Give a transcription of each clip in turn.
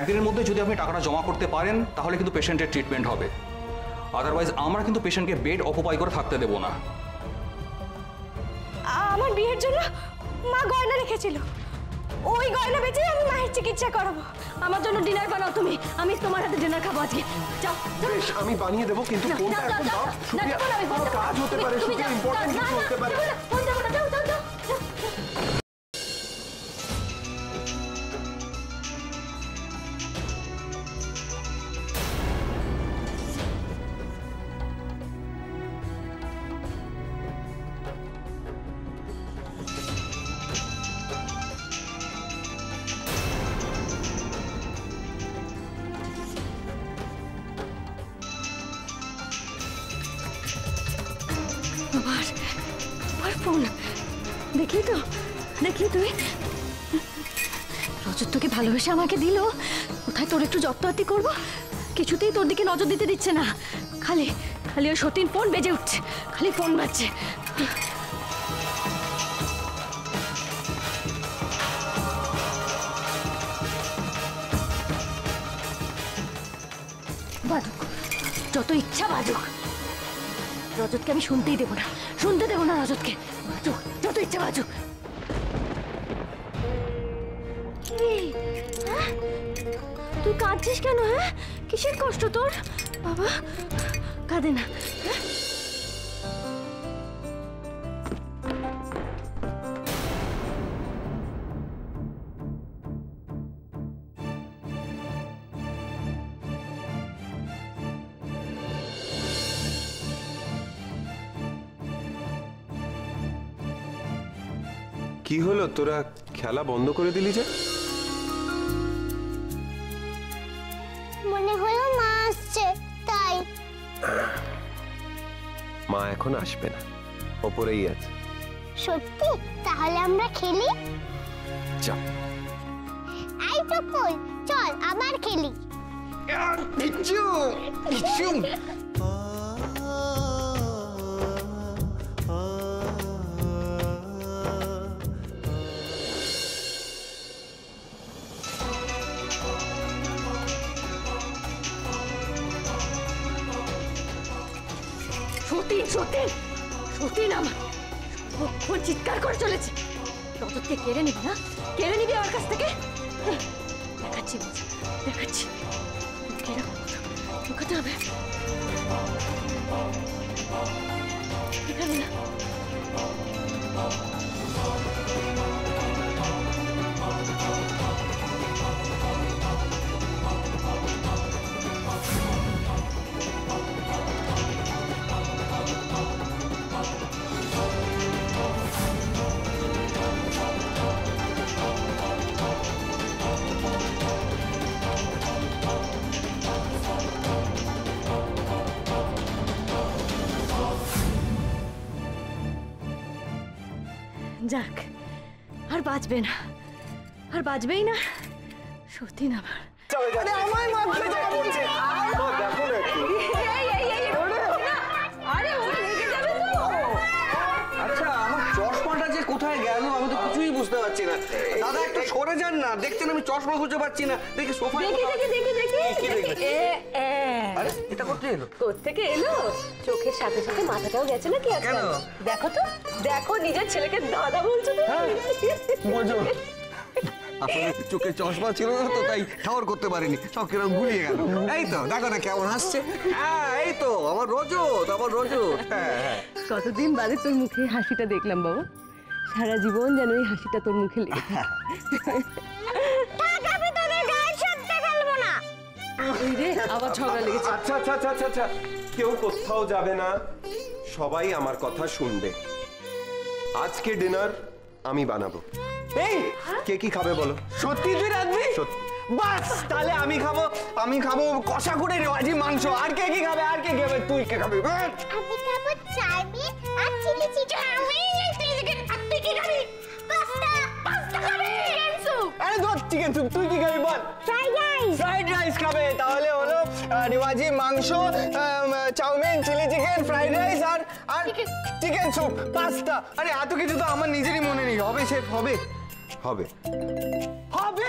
একদিনের মধ্যে যদি আপনি টাকাটা জমা করতে পারেন তাহলে কিন্তু পেশেন্টের ট্রিটমেন্ট হবে, আদারওয়াইজ আমরা কিন্তু পেশেন্টকে বেড অকুপাই করে থাকতে দেবো না। আমার বিয়ের জন্য মা গয়না রেখেছিল, ওই গয়না বেচে আমি মায়ের চিকিৎসা করাবো। আমার জন্য ডিনার বানাও তুমি, আমি তোমার হাতে ডিনার খাবো আজকে। যাও বেশ, আমি বানিয়ে দেবো, কিন্তু ফোনটা এখন দাও। সুপ্রিয়া, কোনো কাজ হতে পারে, সুপ্রিয়া, ইম্পর্টেন্ট কিছু হতে পারে। ফোন যাবো না, যাও যাও যাও। আবার ফোন দেখলি তো, দেখলি তুই? রজত তোকে ভালোবেসে আমাকে দিল, কোথায় তোর একটু যত্নআত্তি করবো, কিছুতেই তোর দিকে নজর দিতে দিচ্ছে না। খালি খালি ওই সতীন ফোন বেজে উঠছে, খালি ফোন বাজছে। বাজুক, যত ইচ্ছা বাজুক, রজতকে আমি শুনতেই দেবো না, শুনতে দেবো না রজতকে। বাজুক, যত ইচ্ছা বাজুক। তুই কাঁদছিস কেন? হ্যাঁ, কিসের কষ্ট তোর? বাবা কাঁদে না। কি হলো, তোরা খেলা বন্ধ করে দিলি যে? মনে হলো মা আসছে তাই। মা এখন আসবে না, ওপরেই আছে। সত্যি? তাহলে আমরা খেলি। চল। এই তো কই, চল আবার খেলি। সতীন সতীন সতীন আমার চিৎকার করে চলেছে। রজতকে কেড়ে নিবি না, কেড়ে নিবি আমার কাছ থেকে। দেখাচ্ছি দেখাচ্ছি, লুকাতে হবে এখানে না। যাক, আর বাঁচবে না, আর বাঁচবেই না সতীন আমার। আচ্ছা, আমার চশমাটা যে কোথায় গেল আমি তো কিছুই বুঝতে পারছি না। দাদা একটু সরে যান না, দেখছেন আমি চশমা খুঁজে পাচ্ছি না। দেখি সোফায়। আরে এটা করতে এলো? কোত্থেকে এলো? চোখের সাথে সাথে মাথাটাও গেছে নাকি? কেন? দেখো তো, দেখো নিজের ছেলেকে দাদা বলছো তো। আসলে চোখে চশমা ছিল না তো, তাই ঠাওর করতে পারিনি, সব কিরকম গুলিয়ে গেল। এই তো দেখো না কেমন হাসছে। হ্যাঁ এই তো আমার রজত, আমার রজত। হ্যাঁ, কতদিন বাদে তোর মুখে হাসিটা দেখলাম বাবা, সারা জীবন যেন এই হাসিটা তোর মুখে লেগে থাকে। আমি তোদের গায়ে সত্যি খেলবো না। ওই রে, আবার ঝগড়া লেগেছে। আচ্ছা আচ্ছা আচ্ছা আচ্ছা আচ্ছা, কেউ কোথাও যাবে না, সবাই আমার কথা শুনবে। আজকে ডিনার আমি বানাবো। এই কে কি খাবে বলো? সত্যি তুই রাখবি? সত্যি। বাস তাহলে আমি খাবো কষা করে রেওয়াজি মাংস। আর কে কি খাবে? আর কে খাবে? তুই কে খাবি? আমি খাবো চাউমিন আর চিলি চিকেন। আমি চিলি চিকেন। আর তুই কি খাবি? পাস্তা। পাস্তা খাবি? Chicken soup. আরে ধর চিকেন স্যুপ। তুই কি খাবি বল? Fried rice. ফ্রাইড রাইস খাবে। তাহলে হলো রেওয়াজি মাংস, chowmein, chilli chicken, fried rice আর চিকেন স্যুপ, পাস্তা। আরে এত কিছু তো আমার নিজেরই মনে নেই। হবে শেফ? হবে হবে। হবে।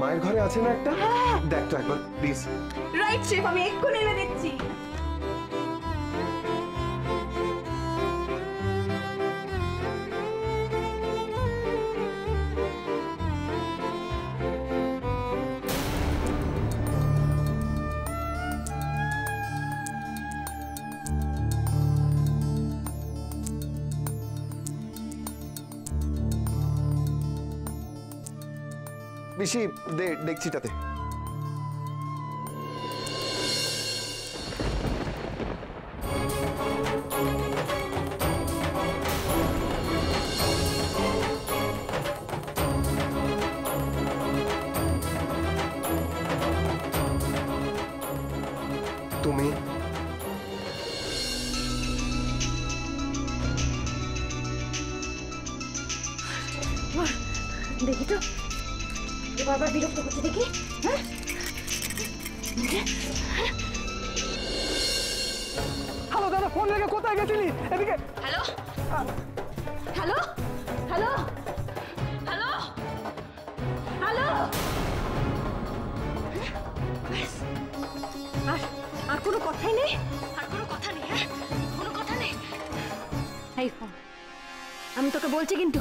মায়ের ঘরে আছে না একটা? দেখ তো একবার প্লিজ। রাইট শেফ, আমি এক্ষুনি এনে দিচ্ছি। বেশি দে ডেকচিটাতে। তুমি দেখি তো বারবার বিরক্ত করছে দেখি। হ্যাঁ হ্যালো দাদা, ফোন রেখে কোথায় গেছিলি? এদিকে। Hello hello hello hello hello. আর কোনো কথাই নেই? আর কোনো কথা নেই? হ্যাঁ কোনো কথা নেই? এই ফোন, আমি তোকে বলছি কিন্তু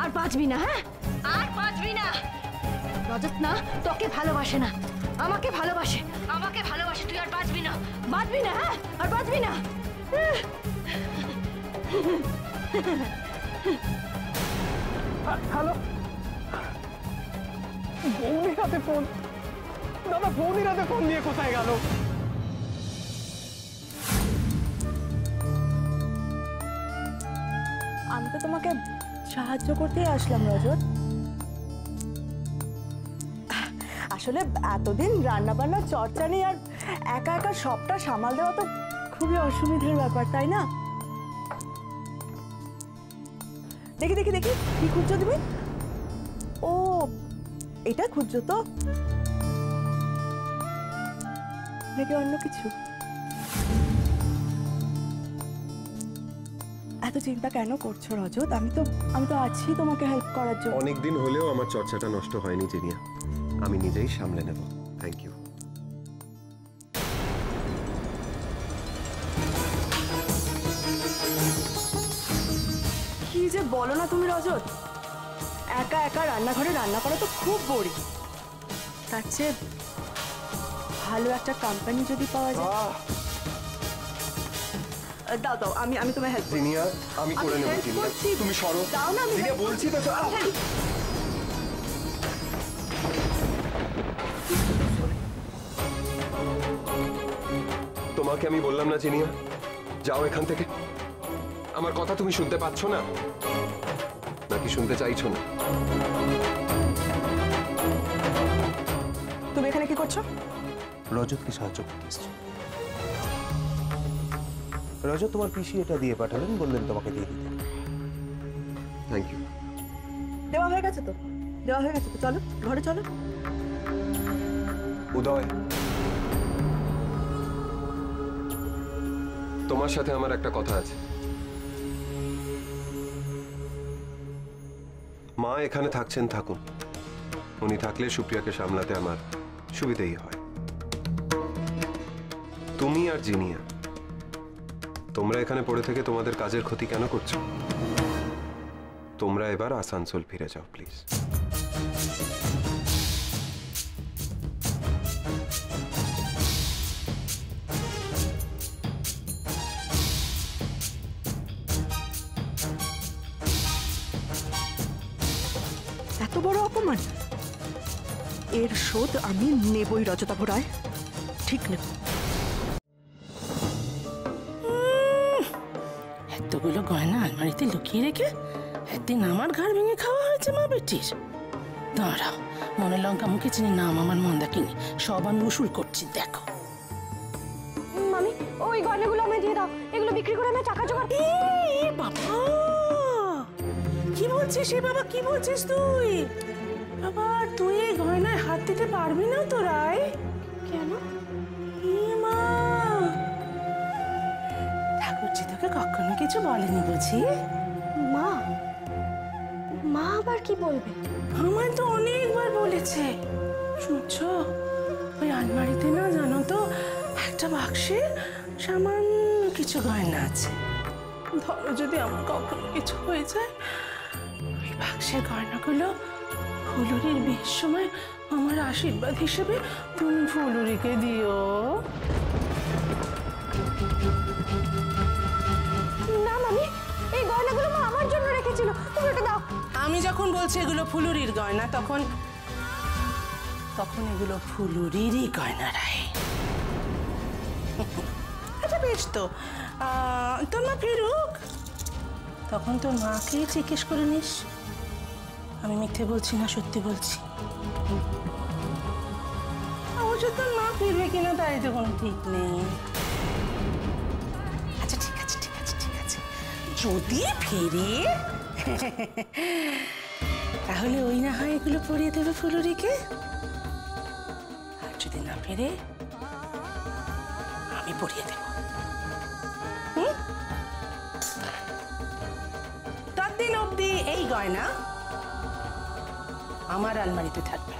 আর বাঁচবি না। হ্যাঁ আর বাঁচবি না। রজত না তোকে ভালোবাসে না, আমাকে ভালোবাসে। আমাকে ভালোবাসে, তুই আর বাঁচবি না, বাঁচবি না। হ্যাঁ আর বাঁচবি না। হ্যালো, বৌনির হাতে ফোন। দাদা বৌনির হাতে ফোন নিয়ে কোথায় গেল? আমি তো তোমাকে সাহায্য করতেই আসলাম রজত। আসলে এতদিন রান্না বান্নার চর্চা নেই, আর একা একা সবটা সামাল দেওয়া তো খুবই অসুবিধার ব্যাপার, তাই না? দেখি দেখি দেখি, কি খুঁজছো তুমি? ও, এটা খুঁজছো তো নাকি অন্য কিছু? এত চিন্তা কেন করছো রজত? আমি তো আছি তোমাকে হেল্প করার জন্য। অনেকদিন হলেও আমার চর্চাটা নষ্ট হয়নি জিনিয়া, আমি নিজেই সামলে নেব। Thank you. কি যে বলো না তুমি রজত, একা একা রান্নাঘরে রান্না করা তো খুব বোরিং। তার চেয়ে ভালো একটা কোম্পানি যদি পাওয়া যায়। দাও দাও, আমি তোমায় হেল্প জিনিয়া আমি করে নেব। help জিনিয়া করছি। তুমি সরো। দাও না, আমি জিনিয়া help বলছি তো। তোমাকে আমি বললাম না জিনিয়া, যাও এখান থেকে। আমার কথা তুমি শুনতে পাচ্ছ না নাকি শুনতে চাইছো না? তুমি এখানে কি করছো? রজতকে সাহায্য করতে এসেছি। রজত তোমার পিসি এটা দিয়ে পাঠালেন, বললেন তোমাকে দিয়ে দিতে। Thank you. দেওয়া হয়ে গেছে তো, দেওয়া হয়ে গেছে তো, চলো ঘরে চলো। উদয়, তোমার সাথে আমার একটা কথা আছে। মা এখানে থাকছেন, থাকুন। উনি থাকলে সুপ্রিয়াকে সামলাতে আমার সুবিধেই হয়। তুমি আর জিনিয়া, তোমরা এখানে পড়ে থেকে তোমাদের কাজের ক্ষতি কেন করছো? তোমরা এবার আসানসোল ফিরে যাও প্লিজ। এত বড় অপমান, এর শোধ আমি নেবই রজতাভ রায়, ঠিক নেব। এতগুলো গয়না আলমারিতে লুকিয়ে রেখে একদিন আমার ঘাড় ভেঙে খাওয়া হয়েছে মা বেটির। দাঁড়াও, মনে লঙ্কা মুখে চিনি নাম আমার মন্দাকিনী, সব আমি উসুল করছি, দেখো। মামি ওই গয়নাগুলো আমায় দিয়ে দাও, এগুলো বিক্রি করে আমি টাকা জোগাড়। বাবা কি বলছিস রে বাবা, কি বলছিস তুই? বাবা তুই এই গয়নায় হাত দিতে পারবি না তো রায়? কেন? মা ঠাকুরজি তোকে কখনো কিছু বলেনি বুঝি? মা, মা আবার কি বলবে? আমায় তো অনেকবার বলেছে শুনছো, ওই আলমারিতে না জানো তো একটা বাক্সে সামান্য কিছু গয়না আছে। ধরো যদি আমার কখনো কিছু হয়ে যায়, ওই বাক্সের গয়নাগুলো ফুলুরির বিয়ের সময় আমার আশীর্বাদ হিসেবে তুমি ফুলুরিকে দিও। না মামি, এই গয়নাগুলো মা আমার জন্য রেখেছিল, তুমি এটা দাও। আমি যখন বলছি এগুলো ফুলুরির গয়না, তখন এগুলো ফুলুরিরই গয়না রায়। আচ্ছা বেশ তো, তোর মা ফিরুক, তখন তোর মাকে জিজ্ঞেস করে নিস আমি মিথ্যে বলছি না সত্যি বলছি। অবশ্য তোর মা ফিরবে কিনা তাই তো কোনো ঠিক নেই। আচ্ছা ঠিক আছে ঠিক আছে ঠিক আছে, যদি ফিরে তাহলে ওই না হয় এগুলো পরিয়ে দেবে ফুলুরিকে, আর যদি না ফিরে আমি পরিয়ে দেব। ততদিন অবধি এই গয়না আমার আলমারিতে থাকবে।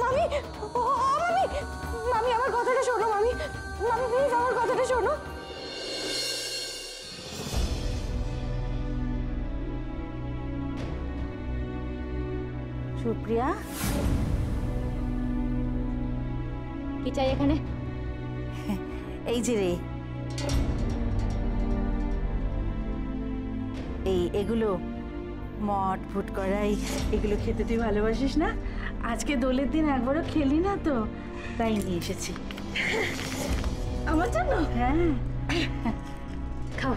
মামি, ও মামি, মামি আমার কথাটা শোনো মামি, মামি প্লিজ আমার কথাটা শোনো। সুপ্রিয়া, কি চাই এখানে? এই যে রে, এগুলো মট ফুট করাই, এগুলো খেতে তুই ভালোবাসিস না? আজকে দোলের দিন একবারও খেলি না তো, তাই নিয়ে এসেছি আমার জন্য? হ্যাঁ, খাও,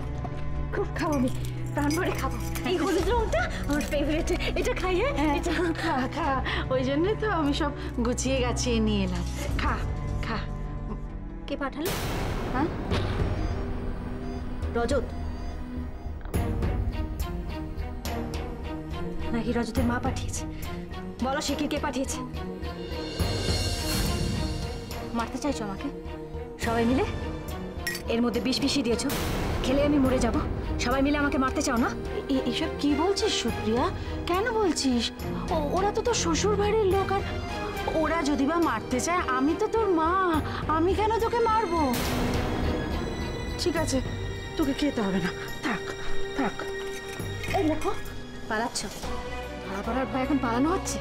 খুব খাও, আমি প্রাণ ভরে খাবো। এই হলুদ রংটা আমার ফেভারিট, এটা খাই। হ্যাঁ এটা খা খা, ওই জন্যই তো আমি সব গুছিয়ে গাছিয়ে নিয়ে এলাম। খা খা। কে পাঠালো? হ্যাঁ, রজত নাকি রজতের মা পাঠিয়েছে? বলো সে কে পাঠিয়েছে? মারতে চাইছো আমাকে সবাই মিলে? এর মধ্যে বিষ মিশিয়ে দিয়েছো, খেলে আমি মরে যাব। সবাই মিলে আমাকে মারতে চাও না? এসব কি বলছিস সুপ্রিয়া? কেন বলছিস? ওরা তো তোর শ্বশুর বাড়ির লোক, আর ওরা যদি বা মারতে চায়, আমি তো তোর মা, আমি কেন তোকে মারবো? ঠিক আছে, তোকে খেতে হবে না, থাক থাক। এই দেখো পালাচ্ছ, ধরা পড়ার ভয় এখন পালানো হচ্ছে।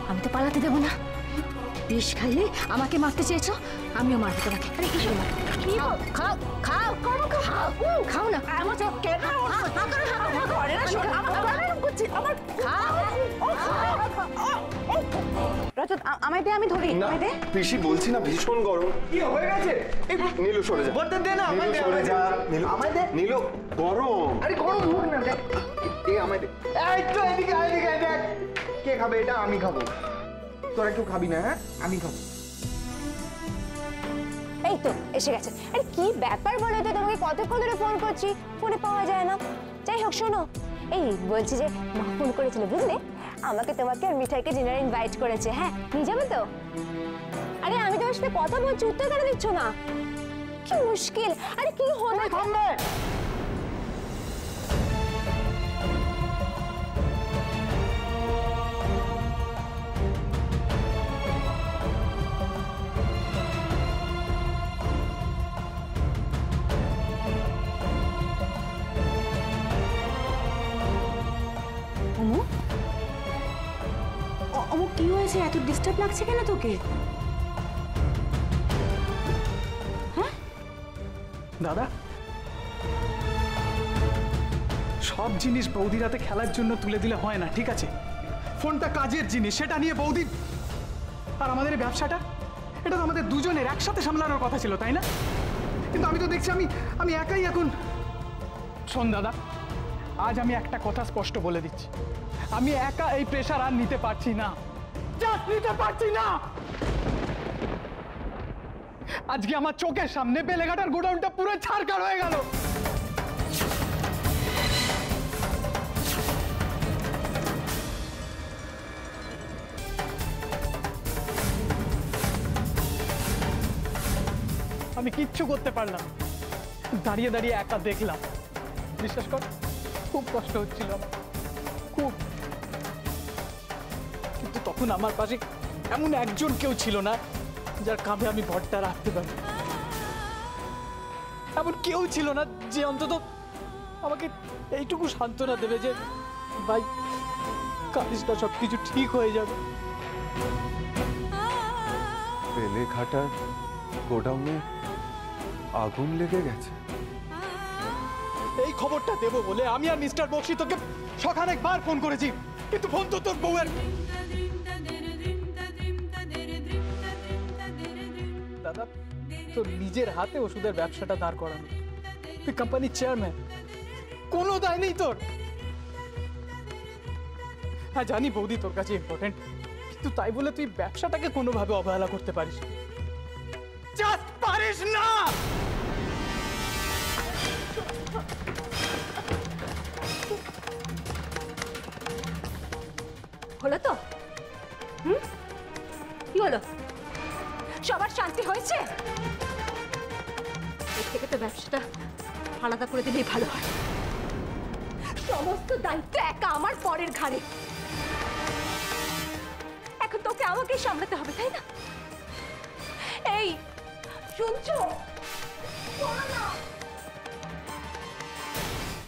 আমি তো পালাতে দেবো না। বিষ খাইয়ে আমাকে মারতে চেয়েছো, আমিও মারবো তোমাকে। আরে কি শোনো, খাও খাও খাও খাও, খাও না। আমার চোখ কেন রজত, আমায় দে, আমি ধরি। না পিসি বলছি না ভীষণ গরম। কি হয়ে গেছে? নীলু সরে যা, বলতে দে না, আমায় নীলু দে, সরে যা। নীলু আমায় দে। নীলু গরম। আরে গরম হোক না, দেখ এই আমায় দে। এই তো এদিকে এদিকে দেখ, কে খাবে এটা? আমি খাবো। তোরা কেউ খাবি না? হ্যাঁ আমি খাবো। এই তো এসে গেছে। আরে কি ব্যাপার বলো তো, তোমাকে কতক্ষণ ধরে ফোন করছি, ফোনে পাওয়া যায় না। যাই হোক শোনো, এই বলছি যে মা ফোন করেছিল বুঝলে, আমাকে তোমাকে আর মিঠাইকে ডিনারে ইনভাইট করেছে। হ্যাঁ নিয়ে যাবে তো? আরে আমি তোমার সাথে কথা বলছি, উত্তর কেন দিচ্ছ না? কি মুশকিল, আরে কি হলো? থামবে। অমুক কি হয়েছে? এত ডিস্টার্ব লাগছে কেন তোকে? দাদা, সব জিনিস বৌদির হাতে খেলার জন্য তুলে দিলে হয় না, ঠিক আছে? ফোনটা কাজের জিনিস, সেটা নিয়ে বৌদি আর আমাদের এই ব্যবসাটা, এটা তো আমাদের দুজনের একসাথে সামলানোর কথা ছিল, তাই না? কিন্তু আমি তো দেখছি আমি একাই এখন। শোন দাদা, আজ আমি একটা কথা স্পষ্ট বলে দিচ্ছি, আমি একা এই প্রেশার আর নিতে পারছি না, জাস্ট নিতে পারছি না। আজকে আমার চোখের সামনে বেলেঘাটার গোডাউনটা পুরো ছারখার হয়ে গেল। আমি কিচ্ছু করতে পারলাম, দাঁড়িয়ে দাঁড়িয়ে একা দেখলাম। বিশ্বাস কর, খুব কষ্ট হচ্ছিল আমার, খুব। কিন্তু তখন আমার পাশে এমন একজন কেউ ছিল না যার কাঁধে আমি ভরটা রাখতে পারি। এমন কেউ ছিল না যে অন্তত আমাকে এইটুকু সান্ত্বনা দেবে যে ভাই কালিস না, সবকিছু ঠিক হয়ে যাবে। বেলেঘাটার গোডাউনে আগুন লেগে গেছে। এই খবরটা দেবো বলে আমি আর মিস্টার বক্সি তোকে সখানেকবার ফোন করেছি, কিন্তু ফোন তো তোর বউয়ের। দাদা, তোর নিজের হাতে ওষুধের ব্যবসাটা দাঁড় করানো, তুই কোম্পানির চেয়ারম্যান, কোনো দায় নেই তোর। হ্যাঁ জানি বৌদি তোর কাছে ইম্পর্টেন্ট, কিন্তু তাই বলে তুই ব্যবসাটাকে কোনোভাবে অবহেলা করতে পারিস না। জাস্ট পারিস না। হলো তো? কি হলো? সবার শান্তি হয়েছে? এর থেকে তো ব্যবসাটা আলাদা করে দিলেই ভালো হয়। সমস্ত দায়িত্ব একা আমার পরের ঘাড়ে। এখন তোকে আমাকে সামলাতে হবে, তাই না? এই শুনছো? শোনো না।